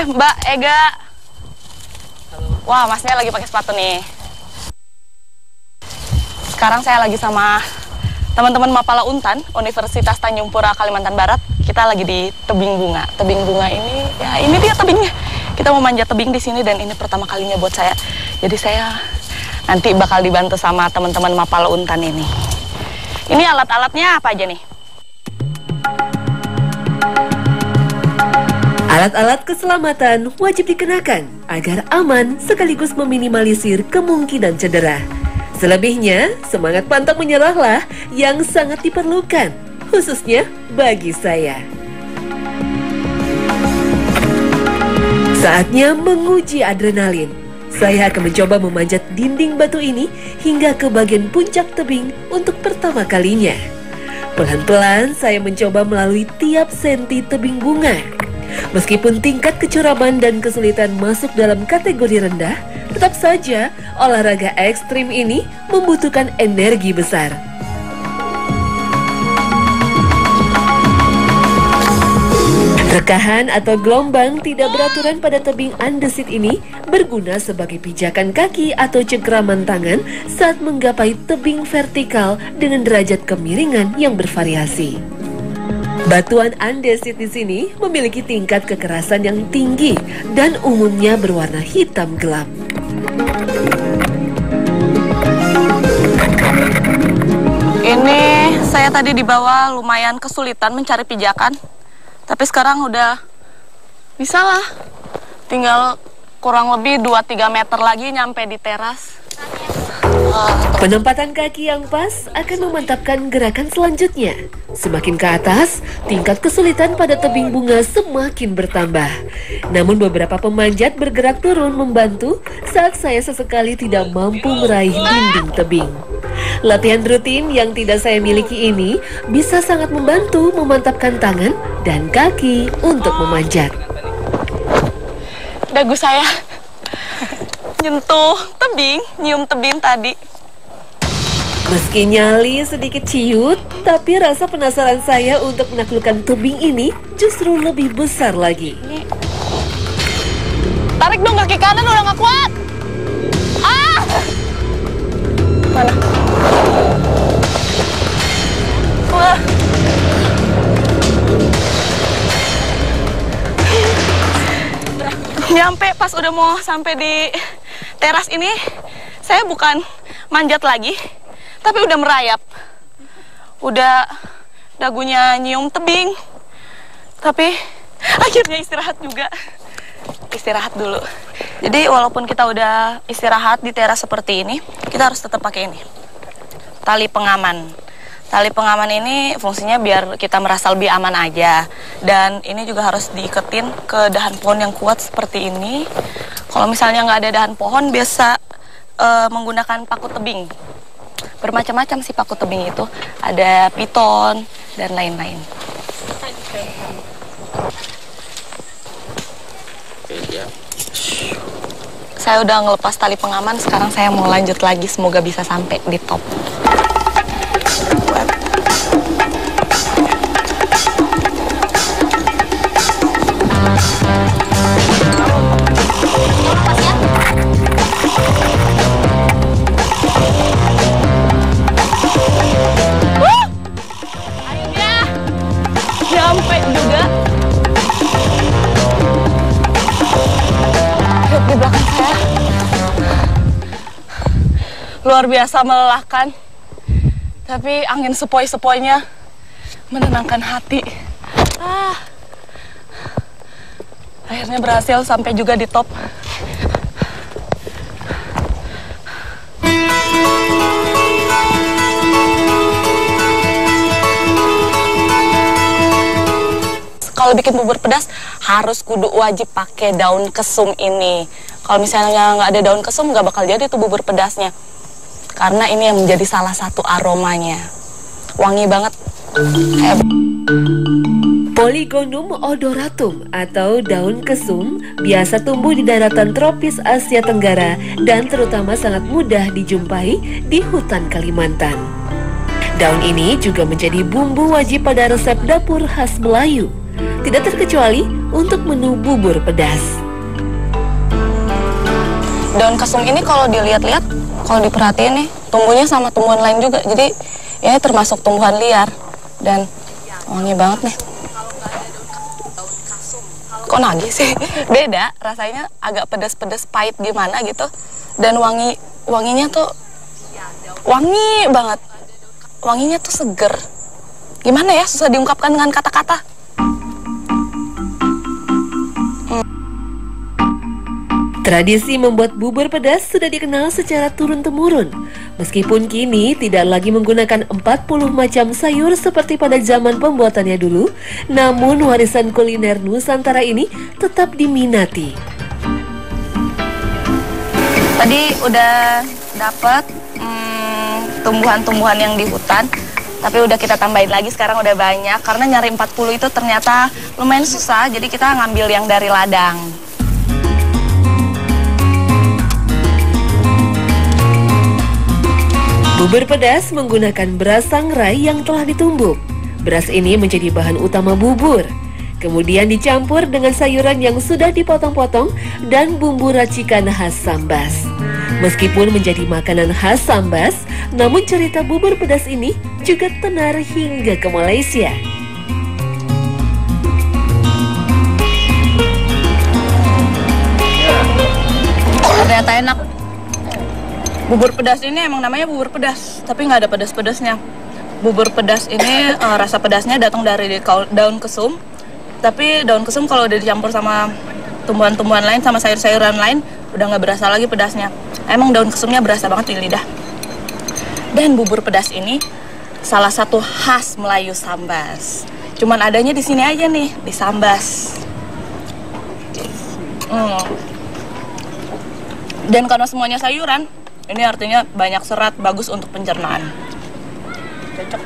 Mbak Ega. Wah, masnya lagi pakai sepatu nih. Sekarang saya lagi sama teman-teman Mapala Untan, Universitas Tanjung Pura, Kalimantan Barat. Kita lagi di tebing bunga. Tebing bunga ini, ya ini dia tebingnya. Kita mau manjat tebing di sini dan ini pertama kalinya buat saya. Jadi saya nanti bakal dibantu sama teman-teman Mapala Untan ini. Ini alat-alatnya apa aja nih? Alat-alat keselamatan wajib dikenakan agar aman sekaligus meminimalisir kemungkinan cedera. Selebihnya, semangat pantang menyerahlah yang sangat diperlukan, khususnya bagi saya. Saatnya menguji adrenalin. Saya akan mencoba memanjat dinding batu ini hingga ke bagian puncak tebing untuk pertama kalinya. Pelan-pelan saya mencoba melalui tiap senti tebing bunga. Meskipun tingkat kecuraman dan kesulitan masuk dalam kategori rendah, tetap saja olahraga ekstrim ini membutuhkan energi besar. Rekahan atau gelombang tidak beraturan pada tebing andesit ini berguna sebagai pijakan kaki atau cengkraman tangan saat menggapai tebing vertikal dengan derajat kemiringan yang bervariasi. Batuan andesit di sini memiliki tingkat kekerasan yang tinggi dan umumnya berwarna hitam gelap. Ini saya tadi di bawah lumayan kesulitan mencari pijakan. Tapi sekarang udah bisa lah. Tinggal kurang lebih 2-3 meter lagi nyampe di teras. Penempatan kaki yang pas akan memantapkan gerakan selanjutnya. Semakin ke atas, tingkat kesulitan pada tebing bunga semakin bertambah. Namun beberapa pemanjat bergerak turun membantu saat saya sesekali tidak mampu meraih dinding tebing. Latihan rutin yang tidak saya miliki ini bisa sangat membantu memantapkan tangan dan kaki untuk memanjat. Dagu saya nyentuh tebing, nyium tebing tadi. Meski nyali sedikit ciut, tapi rasa penasaran saya untuk menaklukkan tebing ini justru lebih besar lagi. Tarik dong kaki kanan, udah gak kuat. Ah! Mana? Wah. Nyampe pas udah mau sampai di teras ini, saya bukan manjat lagi, tapi udah merayap. Udah dagunya nyium tebing. Tapi akhirnya istirahat juga. Istirahat dulu. Jadi walaupun kita udah istirahat di teras seperti ini, kita harus tetap pakai ini. Tali pengaman. Tali pengaman ini fungsinya biar kita merasa lebih aman aja. Dan ini juga harus diiketin ke dahan pohon yang kuat seperti ini. Kalau misalnya nggak ada dahan pohon, biasa menggunakan paku tebing. Bermacam-macam sih paku tebing itu. Ada piton dan lain-lain. Saya udah ngelepas tali pengaman, sekarang saya mau lanjut lagi. Semoga bisa sampai di top. Akhirnya nyampe juga. Lihat di belakang saya, luar biasa melelahkan. Tapi angin sepoi-sepoinya menenangkan hati. Akhirnya berhasil sampai juga di top. Kalau bikin bubur pedas harus kudu wajib pakai daun kesum ini. Kalau misalnya nggak ada daun kesum nggak bakal jadi tuh bubur pedasnya. Karena ini yang menjadi salah satu aromanya. Wangi banget. Polygonum odoratum atau daun kesum biasa tumbuh di daratan tropis Asia Tenggara dan terutama sangat mudah dijumpai di hutan Kalimantan. Daun ini juga menjadi bumbu wajib pada resep dapur khas Melayu. Tidak terkecuali untuk menu bubur pedas. Daun kesum ini kalau dilihat-lihat, kalau diperhatiin nih, tumbuhnya sama tumbuhan lain juga. Jadi ini termasuk tumbuhan liar dan wangi banget nih. Kok nagih sih? Beda, rasanya agak pedas-pedas pahit gimana gitu. Dan wanginya tuh wangi banget. Wanginya tuh seger. Gimana ya, susah diungkapkan dengan kata-kata. Tradisi membuat bubur pedas sudah dikenal secara turun-temurun. Meskipun kini tidak lagi menggunakan 40 macam sayur seperti pada zaman pembuatannya dulu, namun warisan kuliner Nusantara ini tetap diminati. Tadi udah dapet tumbuhan-tumbuhan yang di hutan, tapi udah kita tambahin lagi, sekarang udah banyak. Karena nyari 40 itu ternyata lumayan susah, jadi kita ngambil yang dari ladang. Bubur pedas menggunakan beras sangrai yang telah ditumbuk. Beras ini menjadi bahan utama bubur. Kemudian dicampur dengan sayuran yang sudah dipotong-potong dan bumbu racikan khas Sambas. Meskipun menjadi makanan khas Sambas, namun cerita bubur pedas ini juga tenar hingga ke Malaysia. Ternyata enak. Bubur pedas ini emang namanya bubur pedas, tapi nggak ada pedas-pedasnya. Bubur pedas ini rasa pedasnya datang dari daun kesum. Tapi daun kesum kalau udah dicampur sama tumbuhan-tumbuhan lain, sama sayur-sayuran lain, udah nggak berasa lagi pedasnya. Emang daun kesumnya berasa banget di lidah. Dan bubur pedas ini salah satu khas Melayu Sambas. Cuman adanya di sini aja nih, di Sambas. Dan karena semuanya sayuran, ini artinya banyak serat, bagus untuk pencernaan. Cocok.